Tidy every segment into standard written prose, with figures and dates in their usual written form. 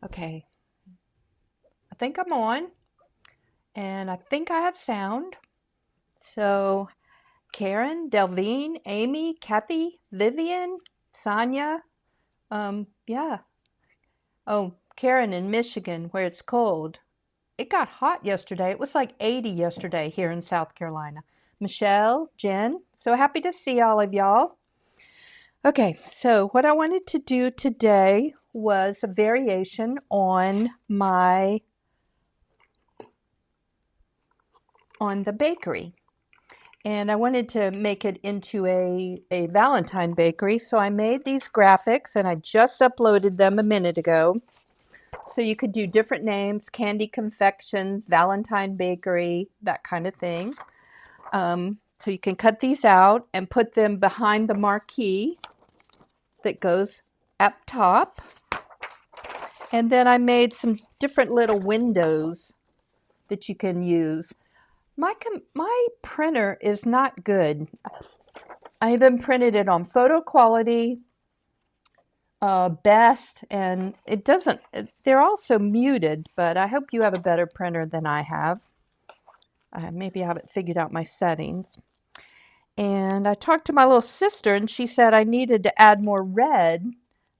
Okay, I think I'm on, and I think I have sound. So, Karen, Delvine, Amy, Kathy, Vivian, Sonia, yeah. Oh, Karen in Michigan, where it's cold. It got hot yesterday. It was like 80 yesterday here in South Carolina. Michelle, Jen, so happy to see all of y'all. Okay, so what I wanted to do today was a variation on the bakery. And I wanted to make it into a Valentine bakery. So I made these graphics and I just uploaded them a minute ago. So you could do different names, candy confection, Valentine bakery, that kind of thing. So you can cut these out and put them behind the marquee that goes up top. And then I made some different little windows that you can use. My printer is not good. I even printed it on photo quality, best, and it doesn't, they're also muted, but I hope you have a better printer than I have. Maybe I haven't figured out my settings. And I talked to my little sister and she said I needed to add more red,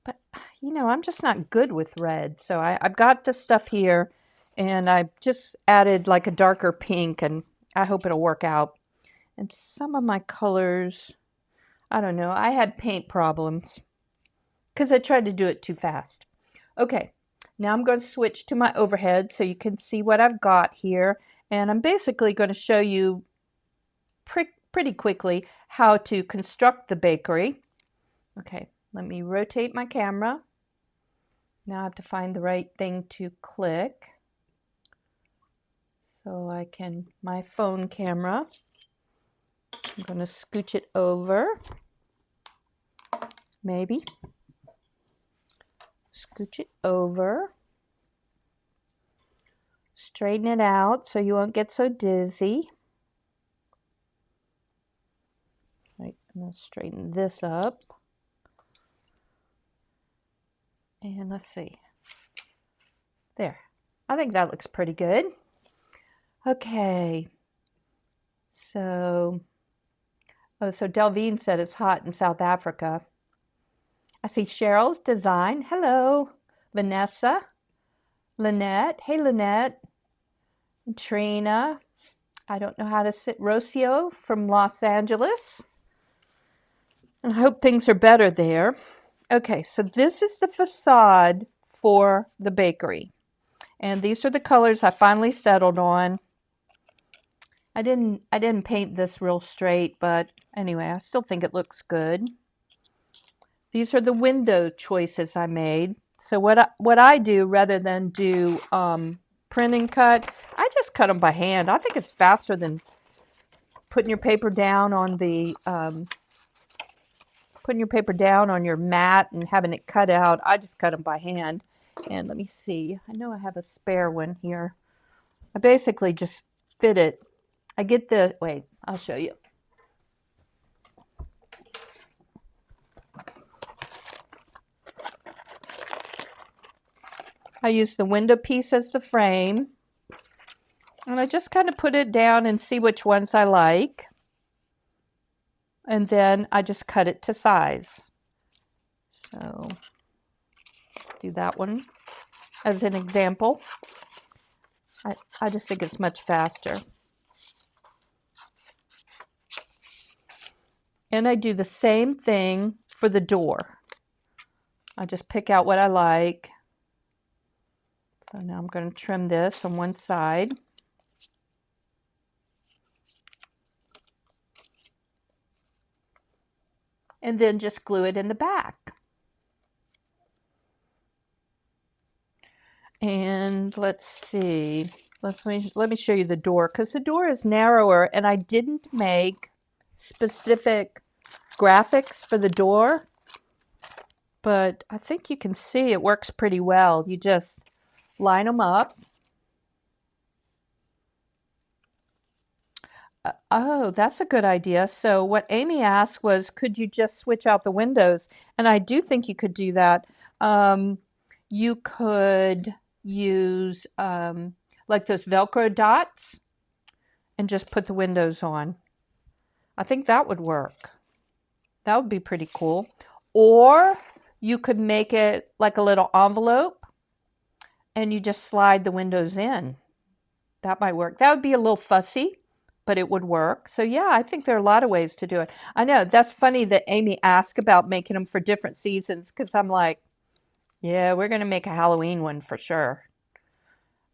but I'm just not good with red. So I've got the stuff here and I just added like a darker pink and I hope it'll work out. And some of my colors, I don't know, I had paint problems because I tried to do it too fast. Okay, now I'm going to switch to my overhead so you can see what I've got here. And I'm basically going to show you pretty quickly how to construct the bakery. Okay, let me rotate my camera. Now I have to find the right thing to click. So I can, my phone camera, I'm going to scooch it over. Maybe. Scooch it over. Straighten it out so you won't get so dizzy. Right, I'm going to straighten this up. And let's see. There. I think that looks pretty good. Okay. So Delvine said it's hot in South Africa. I see Cheryl's design. Hello. Vanessa. Lynette. Hey, Lynette. Trina. I don't know how to sit. Rocio from Los Angeles. And I hope things are better there. Okay, so this is the facade for the bakery. And these are the colors I finally settled on. I didn't paint this real straight, but anyway, I still think it looks good. These are the window choices I made. So what I do rather than do print and cut, I just cut them by hand. I think it's faster than putting your paper down on your mat and having it cut out. I just cut them by hand. And let me see. I know I have a spare one here. I basically just fit it. I get the, wait, I'll show you. I use the window piece as the frame. And I just kind of put it down and see which ones I like. And then I just cut it to size. So do that one as an example. I just think it's much faster. And I do the same thing for the door. I just pick out what I like. So now I'm going to trim this on one side. And then just glue it in the back. And let's see. Let me show you the door, because the door is narrower and I didn't make specific graphics for the door. But I think you can see it works pretty well. You just line them up. Oh, that's a good idea. So what Amy asked was, could you just switch out the windows? And I do think you could do that. you could use like those Velcro dots and just put the windows on. I think that would work. That would be pretty cool. Or you could make it like a little envelope and you just slide the windows in. That might work. That would be a little fussy, but it would work. So yeah, I think there are a lot of ways to do it. I know that's funny that Amy asked about making them for different seasons, because I'm like, yeah, we're gonna make a Halloween one for sure.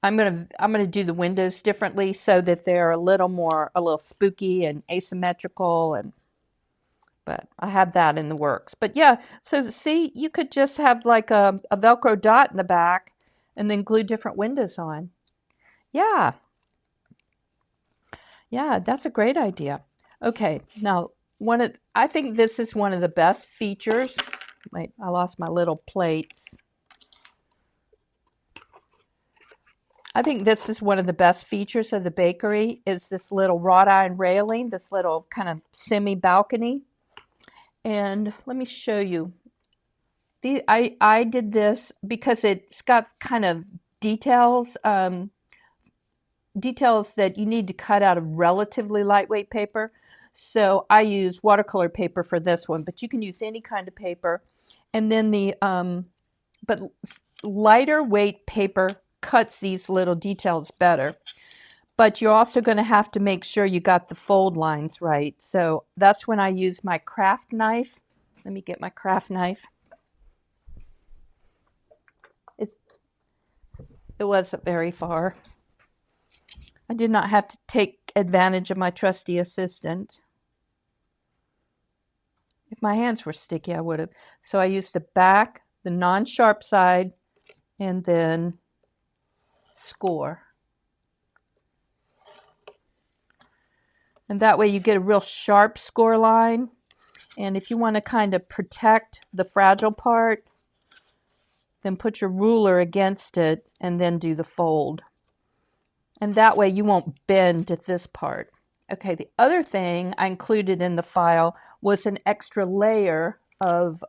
I'm gonna do the windows differently so that they're a little spooky and asymmetrical, and but I have that in the works. But yeah, so see, you could just have like a Velcro dot in the back and then glue different windows on. Yeah, yeah, that's a great idea. Okay, now I think this is one of the best features. Wait, I lost my little plates. I think this is one of the best features of the bakery is this little wrought iron railing, this little kind of semi balcony. And let me show you. I did this because it's got kind of details, details that you need to cut out of relatively lightweight paper. So I use watercolor paper for this one, but you can use any kind of paper. And then but lighter weight paper cuts these little details better. But you're also going to have to make sure you got the fold lines right. So that's when I use my craft knife. Let me get my craft knife. It wasn't very far. I did not have to take advantage of my trusty assistant. If my hands were sticky, I would have. So I used the back, the non-sharp side, and then score. And that way you get a real sharp score line. And if you want to kind of protect the fragile part, then put your ruler against it and then do the fold. And that way you won't bend at this part. Okay, the other thing I included in the file was an extra layer of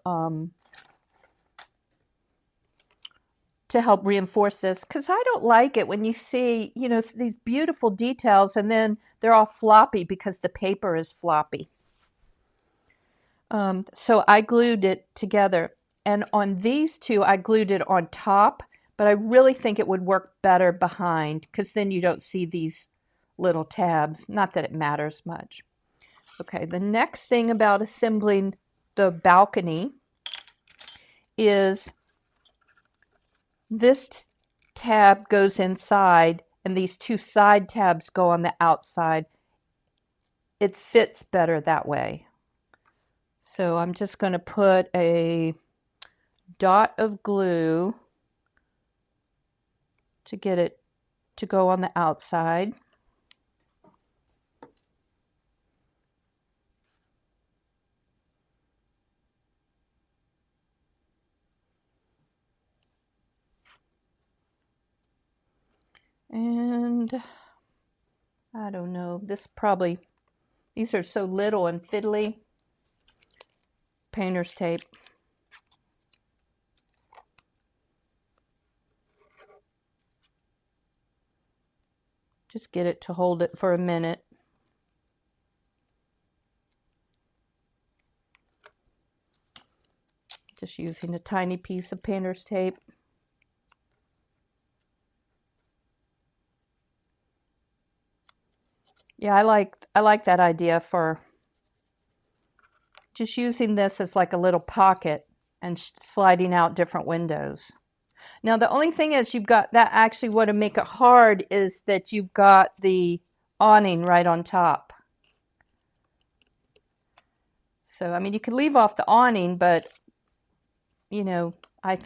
to help reinforce this, because I don't like it when you see, these beautiful details and then they're all floppy because the paper is floppy. So I glued it together. And on these two, I glued it on top, but I really think it would work better behind, because then you don't see these little tabs. Not that it matters much. Okay, the next thing about assembling the balcony is this tab goes inside and these two side tabs go on the outside. It fits better that way. So I'm just going to put a dot of glue to get it to go on the outside. And I don't know, these are so little and fiddly. Painter's tape. Just get it to hold it for a minute. Just using a tiny piece of painter's tape. Yeah, I like that idea for just using this as like a little pocket and sliding out different windows. Now the only thing is you've got that actually what would make it hard is that you've got the awning right on top. So I mean you could leave off the awning, but I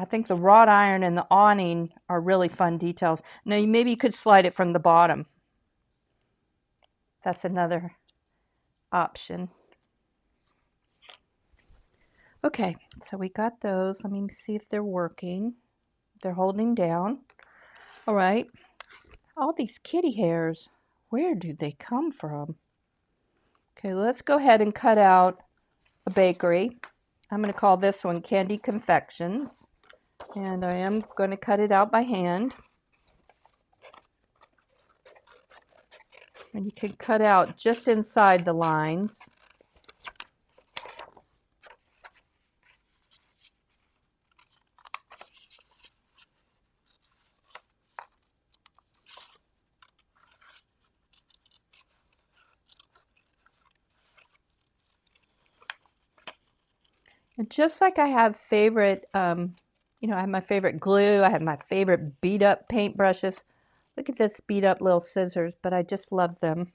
think the wrought iron and the awning are really fun details. Now maybe you could slide it from the bottom. That's another option. Okay, so we got those. Let me see if they're working. They're holding down. All right. All these kitty hairs, where do they come from? Okay, let's go ahead and cut out a bakery. I'm going to call this one Candy Confections. And I am going to cut it out by hand. And you can cut out just inside the lines. And just like I have favorite, you know, I have my favorite glue, I have my favorite beat up paintbrushes. Look at this beat up little scissors, but I just love them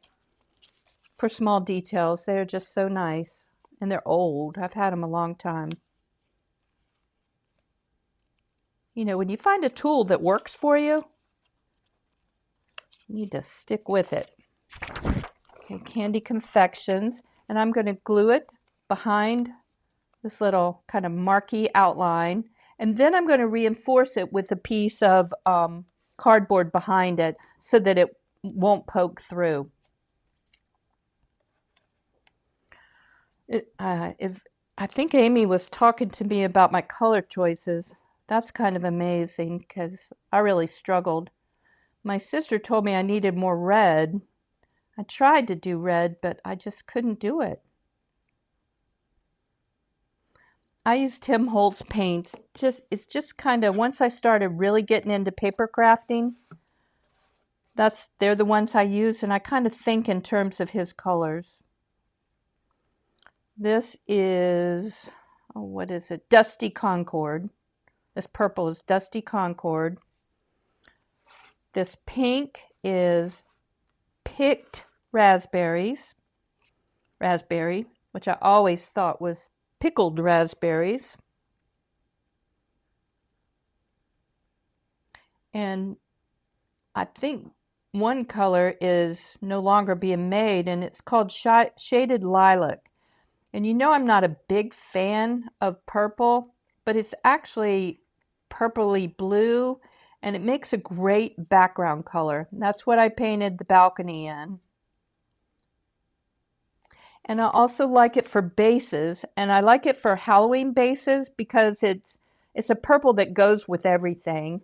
for small details. They're just so nice. And they're old. I've had them a long time. You know, when you find a tool that works for you, you need to stick with it. Okay, Candy Confections. And I'm going to glue it behind this little kind of marquee outline. And then I'm going to reinforce it with a piece of cardboard behind it so that it won't poke through. If I think Amy was talking to me about my color choices. That's kind of amazing because I really struggled. My sister told me I needed more red. I tried to do red, but I just couldn't do it. I use Tim Holtz paints. It's just kind of, once I started really getting into paper crafting, they're the ones I use, and I kind of think in terms of his colors. This is, oh, what is it? Dusty Concord. This purple is Dusty Concord. This pink is picked raspberry, which I always thought was pickled raspberries. And I think one color is no longer being made, and it's called Shaded Lilac. And you know I'm not a big fan of purple, but it's actually purpley blue, and it makes a great background color. And that's what I painted the balcony in. And I also like it for bases, and I like it for Halloween bases because it's a purple that goes with everything.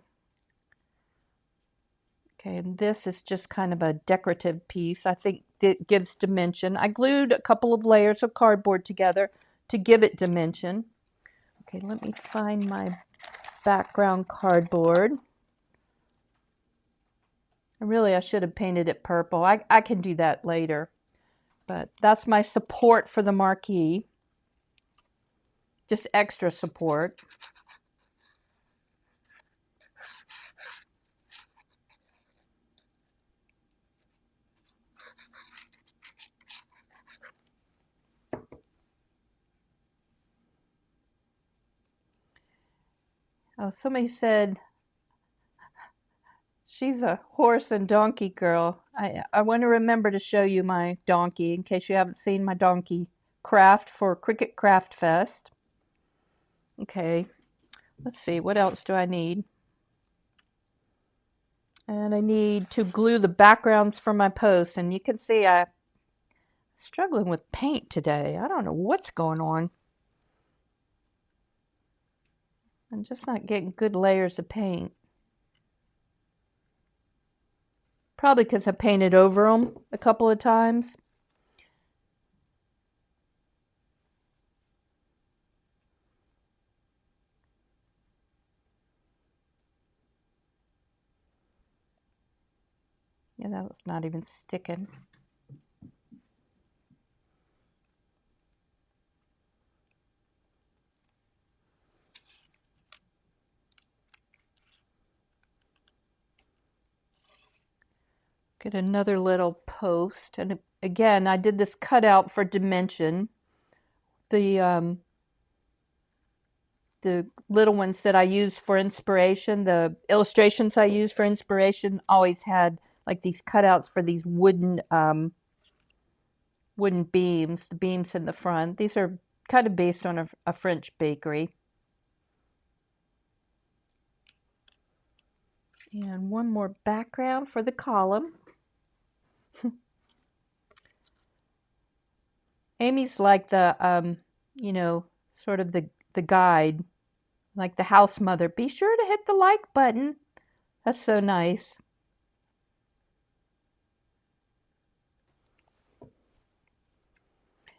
Okay, and this is just kind of a decorative piece. I think it gives dimension. I glued a couple of layers of cardboard together to give it dimension. Okay, let me find my background cardboard. Really, I should have painted it purple. I can do that later. But that's my support for the marquee. Just extra support. Oh, somebody said she's a horse and donkey girl. I want to remember to show you my donkey in case you haven't seen my donkey craft for Cricket Craft Fest. Okay, let's see, what else do I need? And I need to glue the backgrounds for my posts. And you can see I'm struggling with paint today. I don't know what's going on. I'm just not getting good layers of paint. Probably because I painted over them a couple of times. Yeah, that was not even sticking. Get another little post. And again, I did this cutout for dimension. The little ones that I use for inspiration, the illustrations I use for inspiration always had like these cutouts for these wooden beams, the beams in the front. These are kind of based on a French bakery. And one more background for the column. Amy's like the, you know, sort of the guide. Like the house mother, be sure to hit the like button. That's so nice.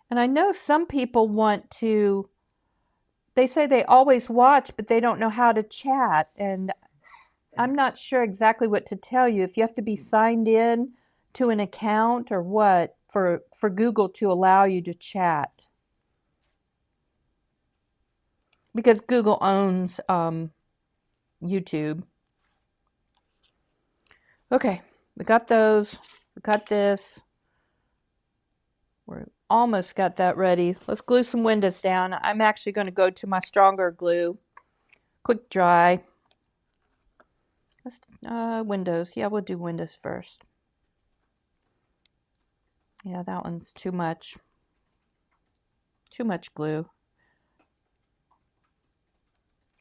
And I know some people want to, they say they always watch, but they don't know how to chat. And I'm not sure exactly what to tell you. If you have to be signed in to an account or what for Google to allow you to chat. Because Google owns YouTube. Okay, we got those. We got this. We're almost got that ready. Let's glue some windows down. I'm actually going to go to my stronger glue. Quick dry. Let's, windows. Yeah, we'll do windows first. Yeah, that one's too much. Too much glue.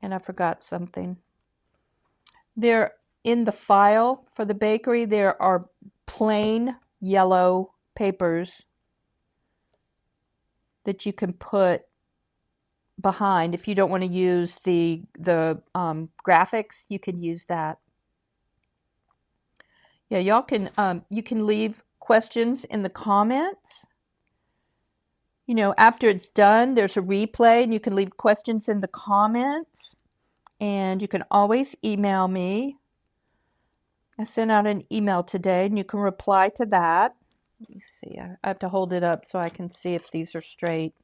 And I forgot something. There, in the file for the bakery, there are plain yellow papers that you can put behind. If you don't want to use the graphics, you can use that. Yeah, y'all can you can leave questions in the comments. You know, after it's done, there's a replay, and you can leave questions in the comments. And you can always email me. I sent out an email today, and you can reply to that. Let me see. I have to hold it up so I can see if these are straight.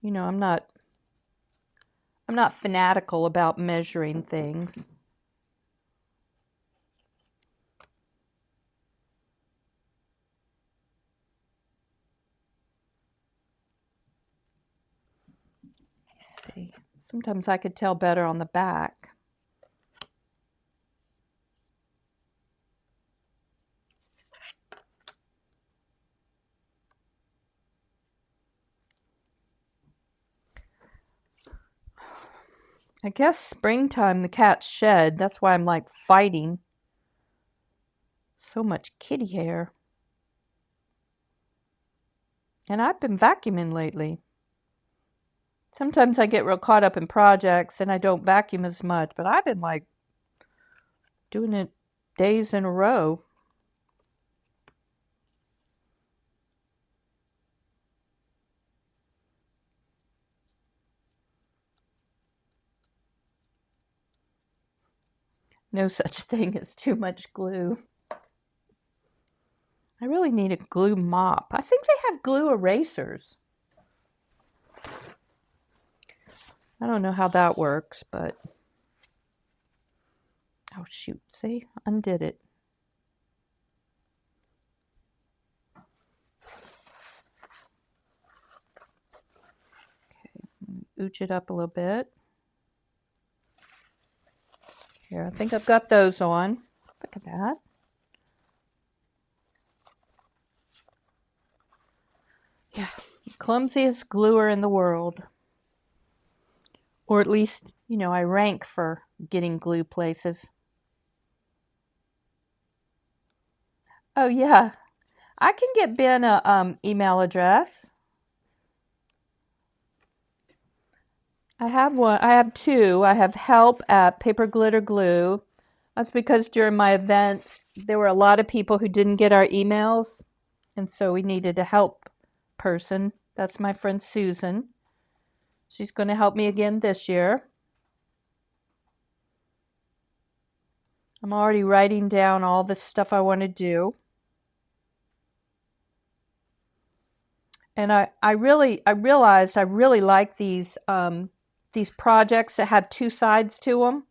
You know, I'm not fanatical about measuring things. Let's see. Sometimes I could tell better on the back. I guess springtime the cats shed. That's why I'm like fighting. So much kitty hair. And I've been vacuuming lately. Sometimes I get real caught up in projects and I don't vacuum as much, but I've been like doing it days in a row. No such thing as too much glue. I really need a glue mop. I think they have glue erasers. I don't know how that works, but... Oh, shoot. See? Undid it. Okay. Ooch it up a little bit. Here, I think I've got those on. Look at that. Yeah, clumsiest gluer in the world. Or at least, you know, I rank for getting glue places. Oh, yeah. I can get Ben a email address. I have one. I have two. I have help at Paper Glitter Glue. That's because during my event, there were a lot of people who didn't get our emails. And so we needed a help person. That's my friend Susan. She's going to help me again this year. I'm already writing down all the stuff I want to do. And I realized I really like these projects that have two sides to them.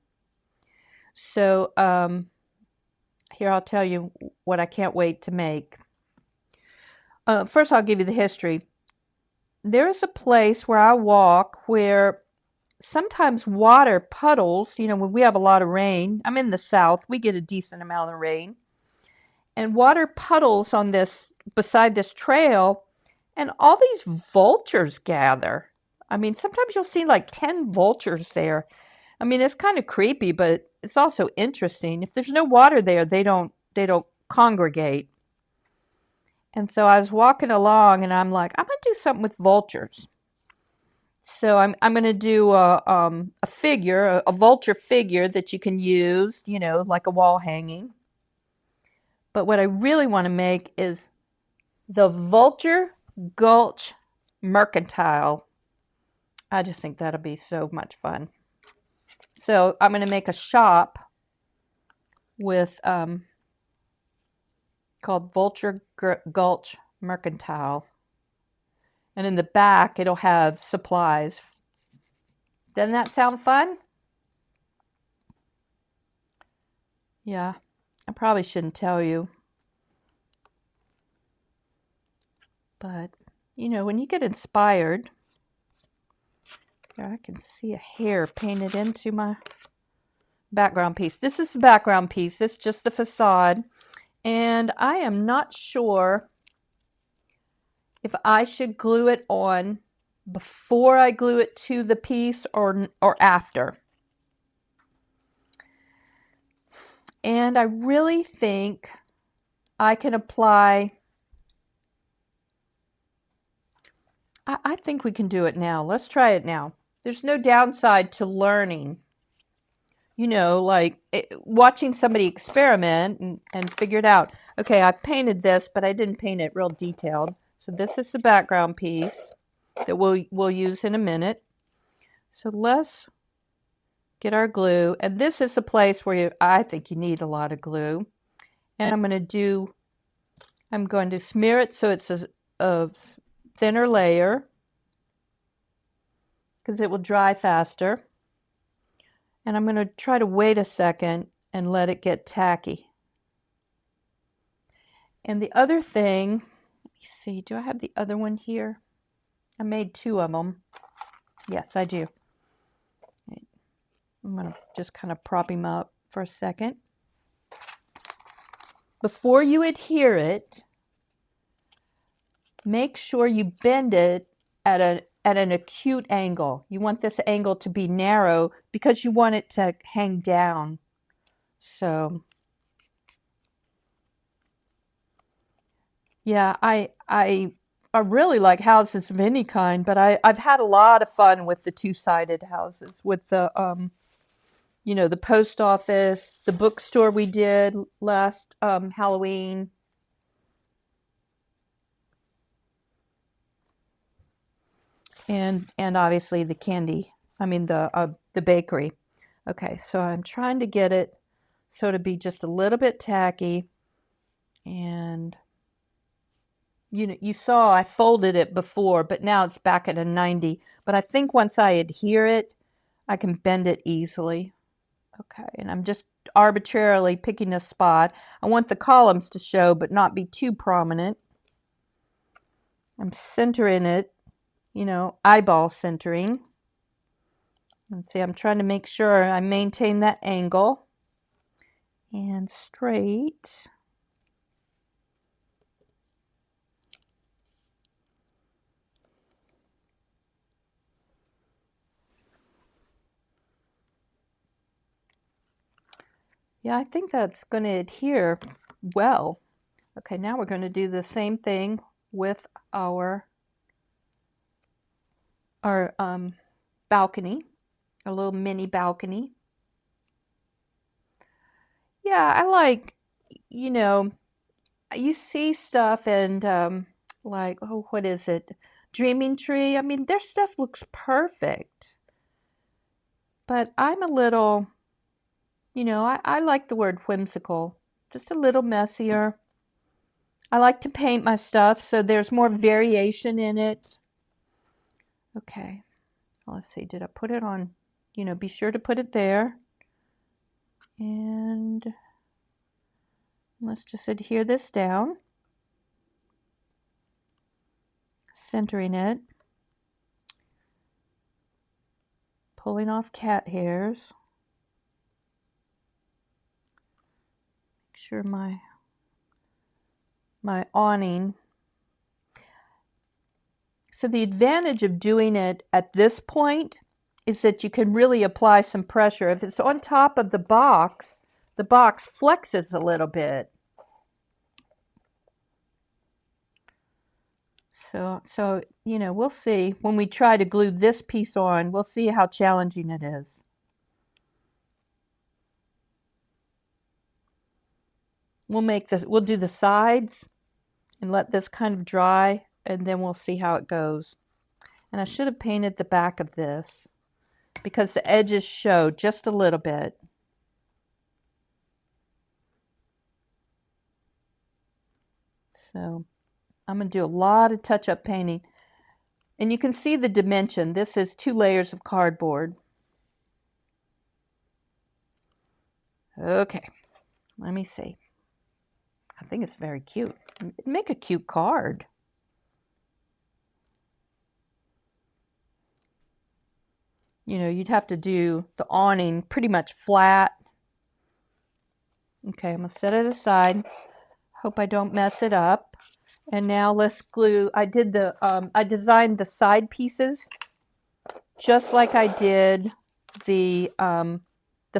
So here I'll tell you what I can't wait to make. First, I'll give you the history. There is a place where I walk where sometimes water puddles, you know, when we have a lot of rain. I'm in the South, we get a decent amount of rain. And water puddles on this, beside this trail, and all these vultures gather. I mean, sometimes you'll see like 10 vultures there. I mean, it's kind of creepy, but it's also interesting. If there's no water there, they don't congregate. And so I was walking along and I'm like, I'm going to do something with vultures. So I'm going to do a figure, a vulture figure that you can use, you know, like a wall hanging. But what I really want to make is the Vulture Gulch Mercantile. I just think that'll be so much fun. So I'm going to make a shop with called Vulture Gulch Mercantile. And in the back, it'll have supplies. Doesn't that sound fun? Yeah, I probably shouldn't tell you. But, you know, when you get inspired, I can see a hair painted into my background piece. This is the background piece. This is just the facade. And I am not sure if I should glue it on before I glue it to the piece or after. And I really think I can apply, I think we can do it now. Let's try it now. There's no downside to learning. You know, like watching somebody experiment and figure it out. Okay, I painted this, but I didn't paint it real detailed. So this is the background piece that we'll use in a minute. So let's get our glue. And this is a place where I think you need a lot of glue. And I'm going to smear it so it's a thinner layer because it will dry faster. And I'm going to try to wait a second and let it get tacky. And the other thing, let me see, do I have the other one here? I made 2 of them. Yes, I do. I'm going to just kind of prop him up for a second. Before you adhere it, make sure you bend it at an acute angle. You want this angle to be narrow because you want it to hang down. So, yeah, I really like houses of any kind, but I've had a lot of fun with the 2-sided houses, with the you know, the post office, the bookstore we did last Halloween. And obviously the the bakery. Okay, so I'm trying to get it so to be just a little bit tacky. And you know, you saw I folded it before, but now it's back at a 90. But I think once I adhere it, I can bend it easily. Okay, and I'm just arbitrarily picking a spot. I want the columns to show, but not be too prominent. I'm centering it, you know, eyeball centering. Let's see, I'm trying to make sure I maintain that angle and straight. Yeah, I think that's going to adhere well. Okay, now we're going to do the same thing with our balcony, a little mini balcony. Yeah, I like, you know, you see stuff and like, oh, what is it? Dreaming Tree. I mean, their stuff looks perfect. But I'm a little, you know, I like the word whimsical, just a little messier. I like to paint my stuff so there's more variation in it. Okay, let's see, did I put it on, you know, be sure to put it there. And let's just adhere this down, centering it, pulling off cat hairs. Make sure my awning. So the advantage of doing it at this point is that you can really apply some pressure. If it's on top of the box flexes a little bit. So, you know, we'll see when we try to glue this piece on, we'll see how challenging it is. We'll do the sides and let this kind of dry, and then we'll see how it goes. And I should have painted the back of this because the edges show just a little bit. So I'm going to do a lot of touch-up painting. And you can see the dimension. This is 2 layers of cardboard. Okay, let me see. I think it's very cute. It'd make a cute card. You know, you'd have to do the awning pretty much flat. Okay, I'm going to set it aside. Hope I don't mess it up. And now let's glue. I designed the side pieces just like I did the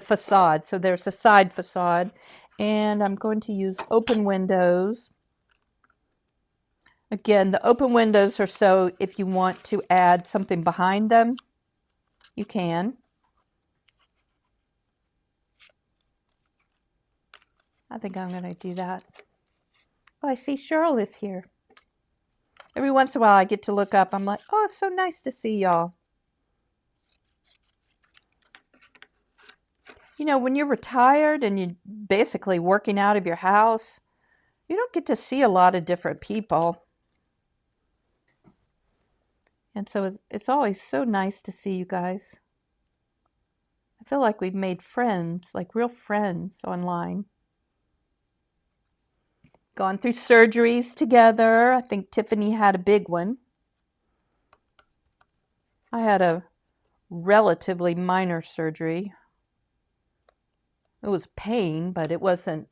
facade. So there's a side facade, and I'm going to use open windows. Again, the open windows are so if you want to add something behind them, you can. I think I'm going to do that. Oh, I see Cheryl is here. Every once in a while I get to look up. I'm like, oh, it's so nice to see y'all. You know, when you're retired and you're basically working out of your house, you don't get to see a lot of different people. And so it's always so nice to see you guys. I feel like we've made friends, like real friends online. Gone through surgeries together. I think Tiffany had a big one. I had a relatively minor surgery. It was pain, but it wasn't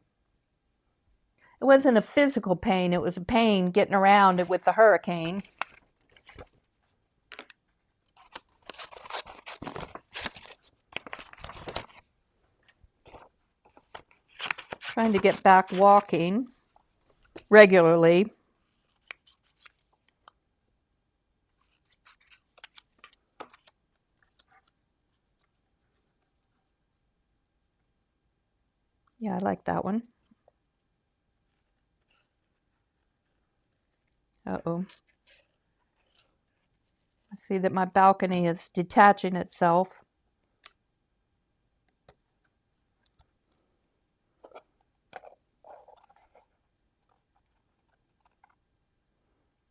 a physical pain. It was a pain getting around with the hurricane. Trying to get back walking regularly. Yeah, I like that one. Uh-oh. I see that my balcony is detaching itself.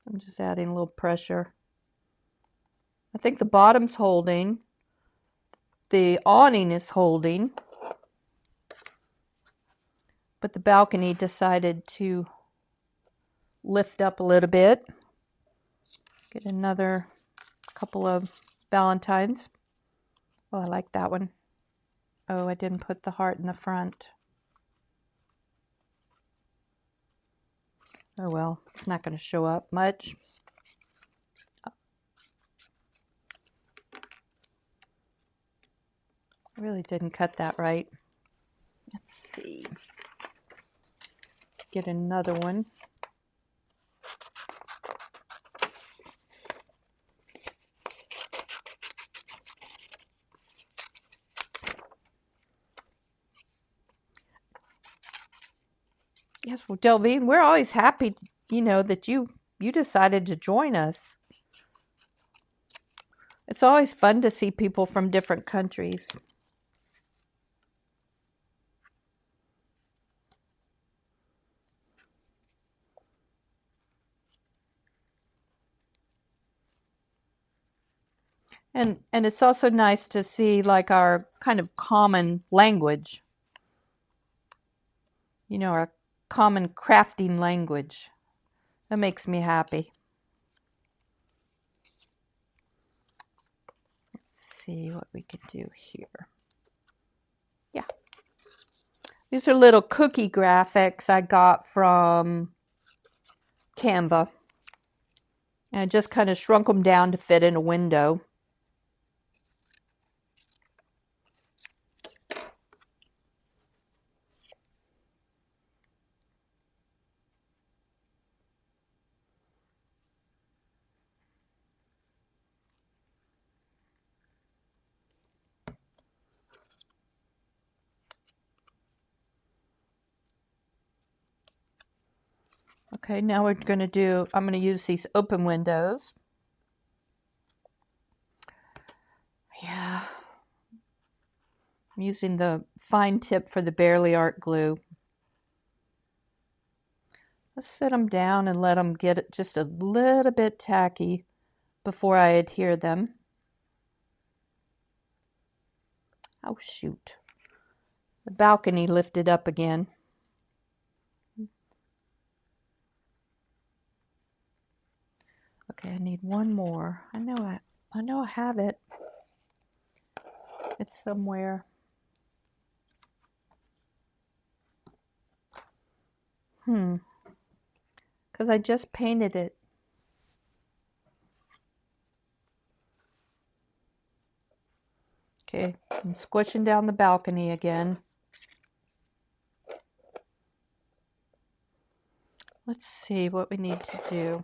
I'm just adding a little pressure. I think the bottom's holding. The awning is holding. But the balcony decided to lift up a little bit. Get another couple of Valentines. Oh, I like that one. Oh, I didn't put the heart in the front. Oh well, it's not going to show up much. I really didn't cut that right. Let's see. Get another one. Yes, well, Delvine, we're always happy, you know, that you decided to join us. It's always fun to see people from different countries. And it's also nice to see like our kind of common language. You know, our common crafting language. That makes me happy. Let's see what we can do here. Yeah. These are little cookie graphics I got from Canva. And I just kind of shrunk them down to fit in a window. Okay, now I'm going to use these open windows. Yeah. I'm using the fine tip for the Barely Art glue. Let's set them down and let them get it just a little bit tacky before I adhere them. Oh, shoot. The balcony lifted up again. Okay, I need one more. I know I have it. It's somewhere. Because I just painted it. Okay, I'm squishing down the balcony again. Let's see what we need to do.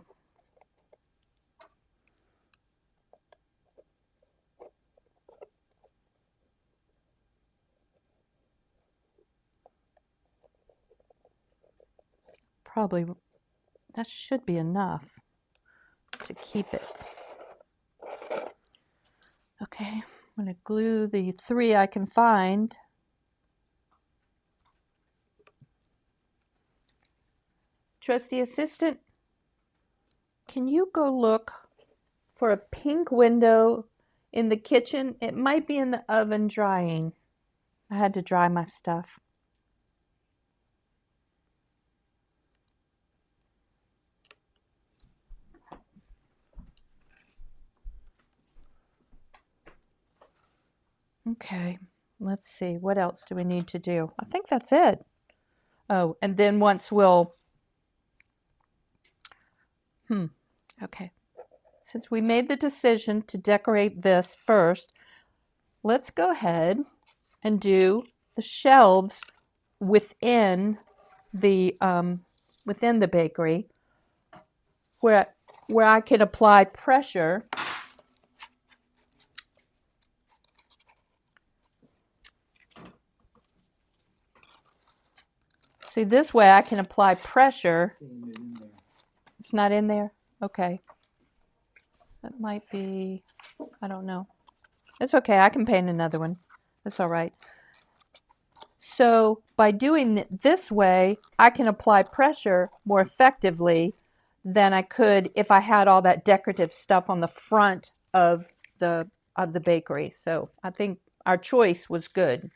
Probably, that should be enough to keep it. Okay, I'm going to glue the 3 I can find. Trusty assistant, can you go look for a pink window in the kitchen? It might be in the oven drying. I had to dry my stuff. Okay, let's see. What else do we need to do? I think that's it. Oh, and then once we'll... Okay. Since we made the decision to decorate this first, let's go ahead and do the shelves within the bakery where I can apply pressure. See, this way I can apply pressure. It's not in there? Okay. That might be, I don't know. It's okay, I can paint another one. That's all right. So by doing it this way, I can apply pressure more effectively than I could if I had all that decorative stuff on the front of the bakery. So I think our choice was good.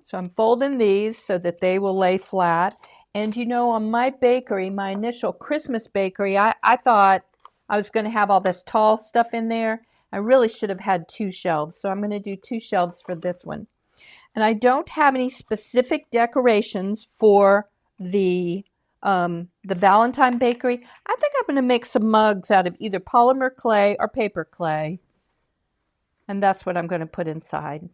So I'm folding these so that they will lay flat. And you know, on my bakery, my initial Christmas bakery, I thought I was going to have all this tall stuff in there. I really should have had 2 shelves. So I'm going to do 2 shelves for this one. And I don't have any specific decorations for the Valentine bakery. I think I'm going to make some mugs out of either polymer clay or paper clay. And that's what I'm going to put inside.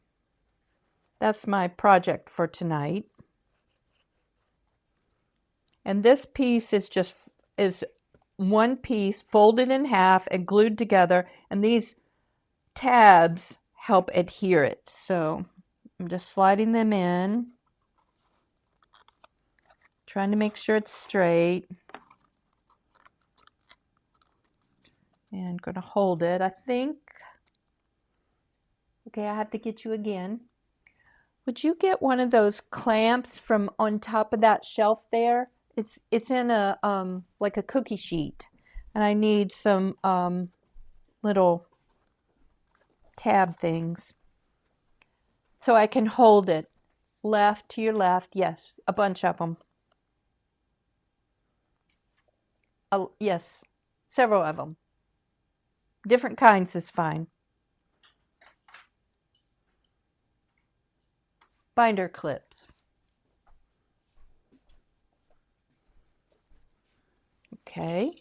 That's my project for tonight. And this piece is one piece folded in half and glued together, and these tabs help adhere it. So I'm just sliding them in, trying to make sure it's straight. And going to hold it, I think. Okay, I have to get you again. Would you get one of those clamps from on top of that shelf there? It's in a like a cookie sheet, and I need some little tab things so I can hold it. Left to your left, yes, a bunch of them. Yes, several of them. Different kinds is fine. Binder clips. Okay.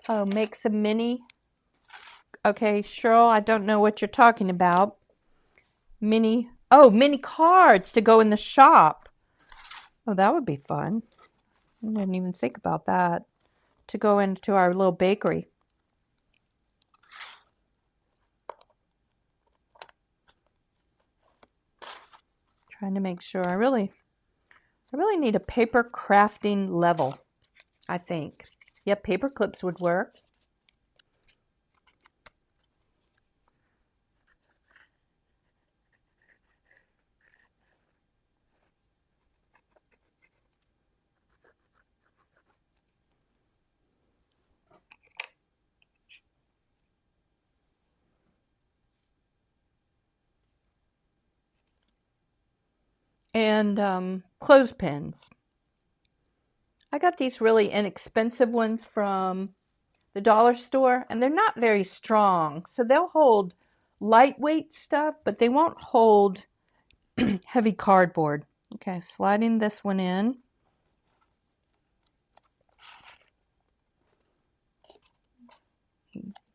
Oh, make some mini. Okay, Cheryl, I don't know what you're talking about. Mini cards to go in the shop. Oh, that would be fun. I didn't even think about that. To go into our little bakery. Trying to make sure. I really I really need a paper crafting level, I think. Yep, paper clips would work. And clothespins. I got these really inexpensive ones from the dollar store, and they're not very strong. So they'll hold lightweight stuff, but they won't hold heavy cardboard. Okay, sliding this one in.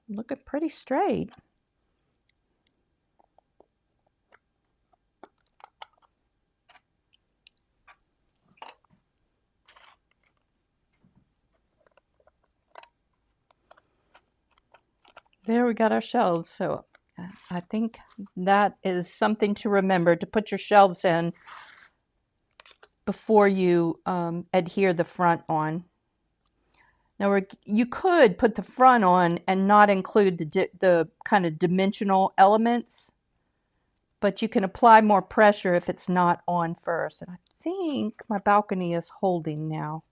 Looking pretty straight. There we got our shelves. So I think that is something to remember, to put your shelves in before you adhere the front on. Now you could put the front on and not include the kind of dimensional elements, but you can apply more pressure if it's not on first. And I think my balcony is holding now.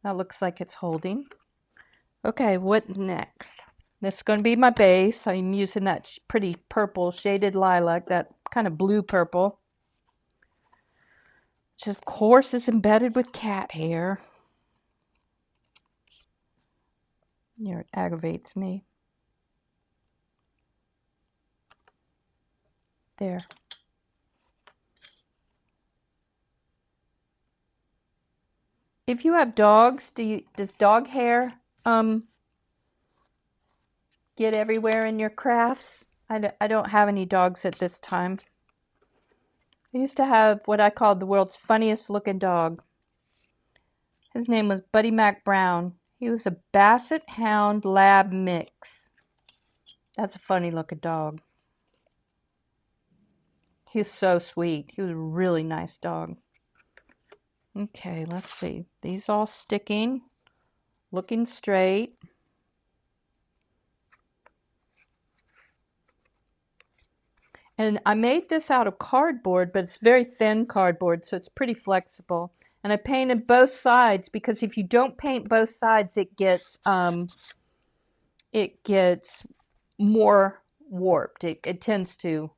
That looks like it's holding. Okay, what next? This is going to be my base. I'm using that pretty purple shaded lilac, that kind of blue purple, which of course is embedded with cat hair. Here, it aggravates me. There. If you have dogs, does dog hair get everywhere in your crafts? I don't have any dogs at this time. I used to have what I called the world's funniest looking dog. His name was Buddy Mac Brown. He was a Basset Hound Lab mix. That's a funny looking dog. He's so sweet. He was a really nice dog. Okay, let's see. These all sticking, looking straight. And I made this out of cardboard, but it's very thin cardboard, so it's pretty flexible. And I painted both sides because if you don't paint both sides, it gets more warped. It tends to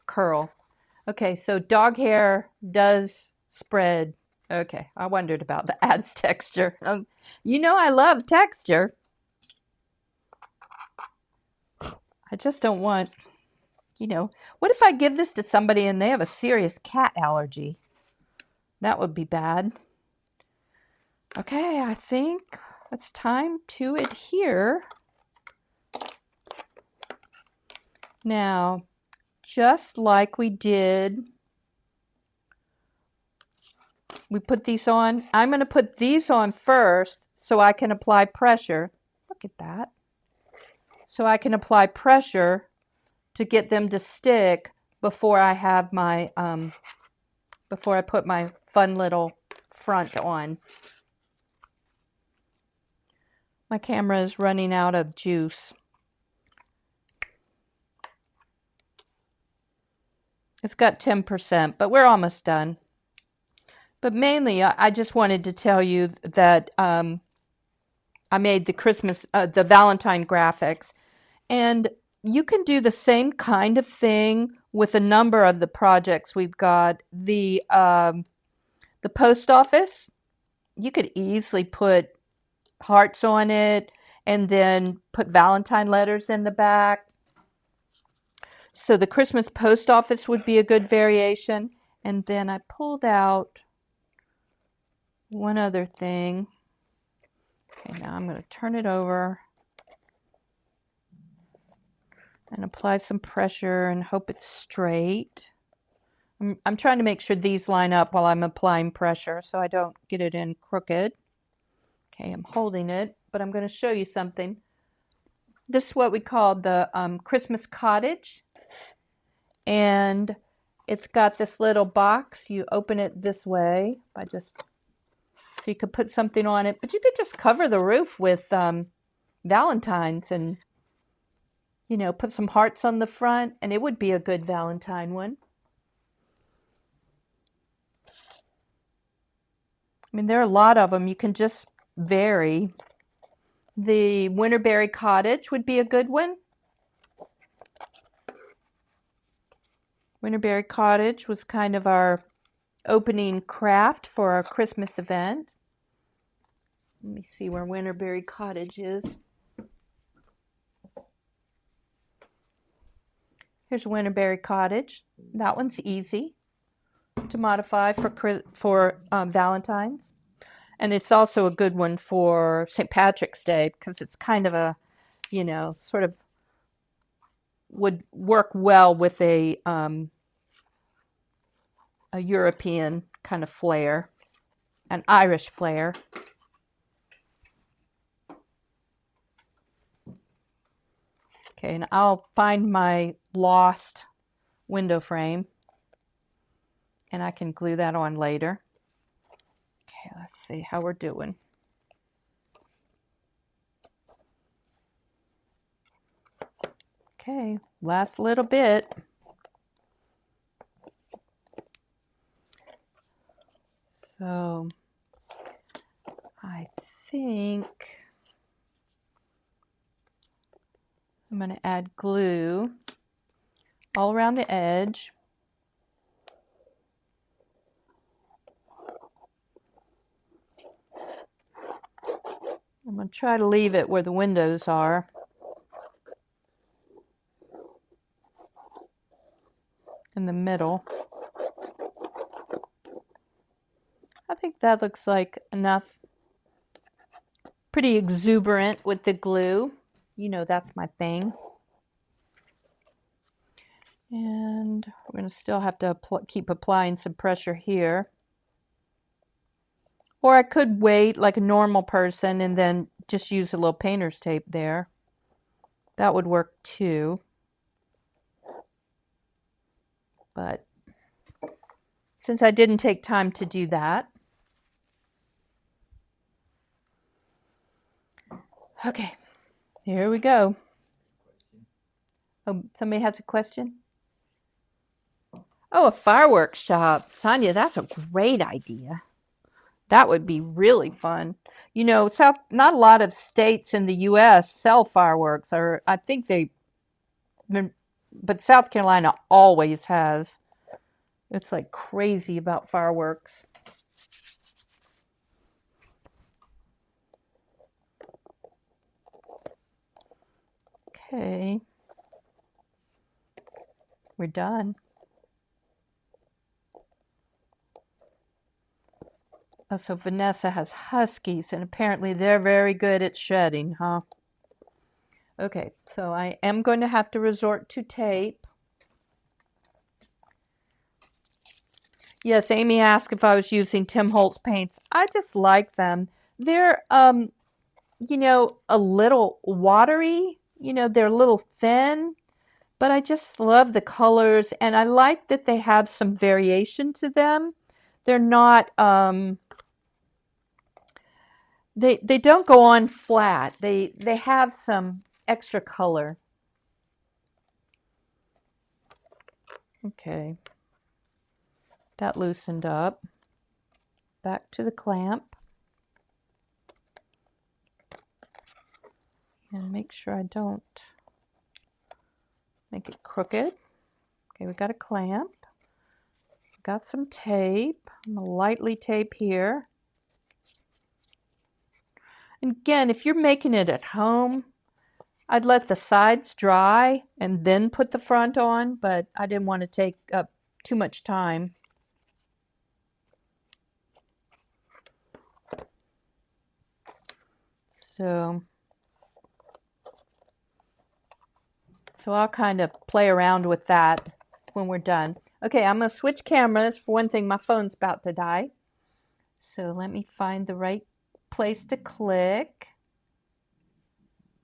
curl. Okay, so dog hair does spread. Okay, I wondered about the adds texture. I love texture. I just don't want, what if I give this to somebody and they have a serious cat allergy? That would be bad. Okay, I think it's time to adhere. Now, just like we did, we put these on. I'm going to put these on first so I can apply pressure. Look at that. So I can apply pressure to get them to stick before I have my, before I put my fun little front on. My camera is running out of juice. It's got 10%, but we're almost done. But mainly, I just wanted to tell you that I made the Valentine graphics. And you can do the same kind of thing with a number of the projects we've got. The post office, you could easily put hearts on it and then put Valentine letters in the back. So the Christmas post office would be a good variation. And then I pulled out one other thing. Okay, now I'm going to turn it over and apply some pressure and hope it's straight. I'm trying to make sure these line up while I'm applying pressure so I don't get it in crooked. Okay, I'm holding it, but I'm going to show you something. This is what we call the Christmas cottage. And It's got this little box. You open it this way by just, so you could put something on it, but you could just cover the roof with Valentines and, you know, put some hearts on the front, and it would be a good Valentine one. I mean, there are a lot of them. You can just vary. The Winterberry Cottage would be a good one. Winterberry Cottage was kind of our opening craft for our Christmas event. Let me see where Winterberry Cottage is. Here's Winterberry Cottage. That one's easy to modify for Valentine's. And it's also a good one for St. Patrick's Day because it's kind of a, you know, sort of would work well with a European kind of flair, an Irish flair. Okay, and I'll find my lost window frame and I can glue that on later. Okay, let's see how we're doing. Okay, last little bit. So I think I'm going to add glue all around the edge. I'm going to try to leave it where the windows are. In the middle. I think that looks like enough. Pretty exuberant with the glue. You know that's my thing. And we're going to still have to keep applying some pressure here. Or I could wait like a normal person and then just use a little painter's tape there. That would work too. But since I didn't take time to do that. Okay, here we go. Oh, somebody has a question? Oh, a fireworks shop. Sonia, that's a great idea. That would be really fun. You know, not a lot of states in the U.S. sell fireworks, or I think but South Carolina always has. It's like crazy about fireworks. Okay. We're done. Oh, so Vanessa has huskies, and apparently they're very good at shedding, huh? Okay, so I am going to have to resort to tape. Yes, Amy asked if I was using Tim Holtz paints. I just like them. They're, you know, a little watery. You know, they're a little thin, but I just love the colors, and I like that they have some variation to them. They're not, they don't go on flat. They have some extra color. Okay. That loosened up. Back to the clamp. And make sure I don't make it crooked. Okay, we got a clamp. Got some tape. I'm going to lightly tape here. And again, if you're making it at home, I'd let the sides dry and then put the front on, but I didn't want to take up too much time. So I'll kind of play around with that when we're done. Okay, I'm going to switch cameras. For one thing, my phone's about to die. So let me find the right place to click.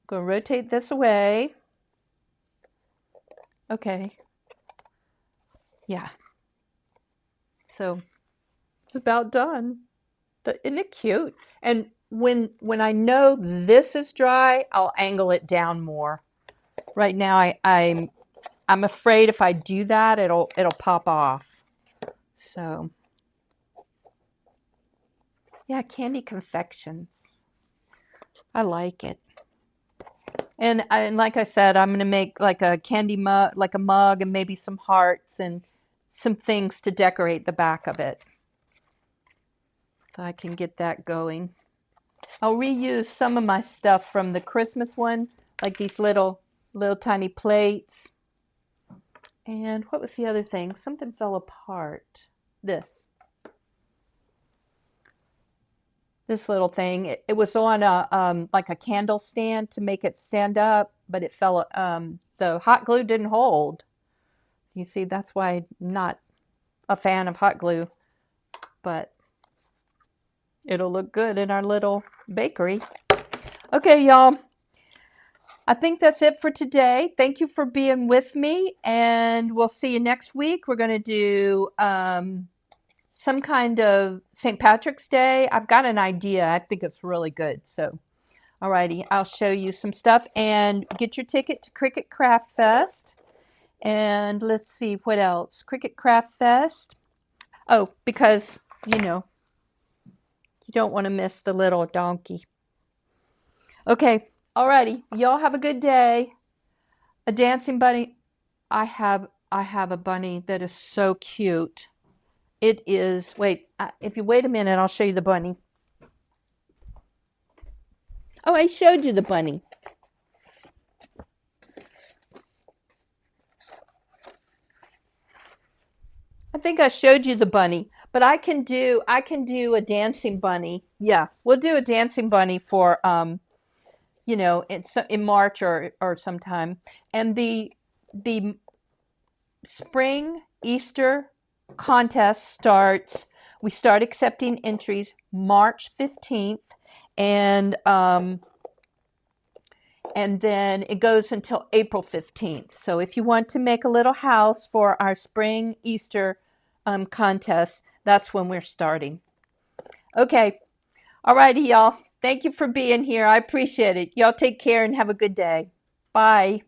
Go rotate this away. Okay. Yeah. So it's about done. Isn't it cute? And when I know this is dry, I'll angle it down more. Right now, I'm afraid if I do that, it'll pop off. So yeah, candy confections. I like it. And like I said, I'm gonna make like a candy mug, like a mug, and maybe some hearts and some things to decorate the back of it. So I can get that going. I'll reuse some of my stuff from the Christmas one, like these little tiny plates. And what was the other thing? Something fell apart. This little thing. It was on a like a candle stand to make it stand up, but it fell. The hot glue didn't hold. You see, that's why I'm not a fan of hot glue, but it'll look good in our little bakery. Okay, y'all. I think that's it for today. Thank you for being with me, and we'll see you next week. We're going to do some kind of St. Patrick's Day. I've got an idea. I think it's really good. So, alrighty, I'll show you some stuff and get your ticket to Cricket Craft Fest. And let's see what else. Cricket Craft Fest. Oh, because, you don't want to miss the little donkey. Okay, alrighty. Y'all have a good day. A dancing bunny. I have a bunny that is so cute. It is, wait, if you wait a minute, I'll show you the bunny. Oh, I showed you the bunny. I think I showed you the bunny, but I can do a dancing bunny. Yeah, we'll do a dancing bunny for it's in March or sometime. And the spring Easter contest starts. We start accepting entries March 15th, and then it goes until April 15th. So if you want to make a little house for our spring Easter contest, that's when we're starting. Okay. All righty, y'all. Thank you for being here. I appreciate it. Y'all take care and have a good day. Bye.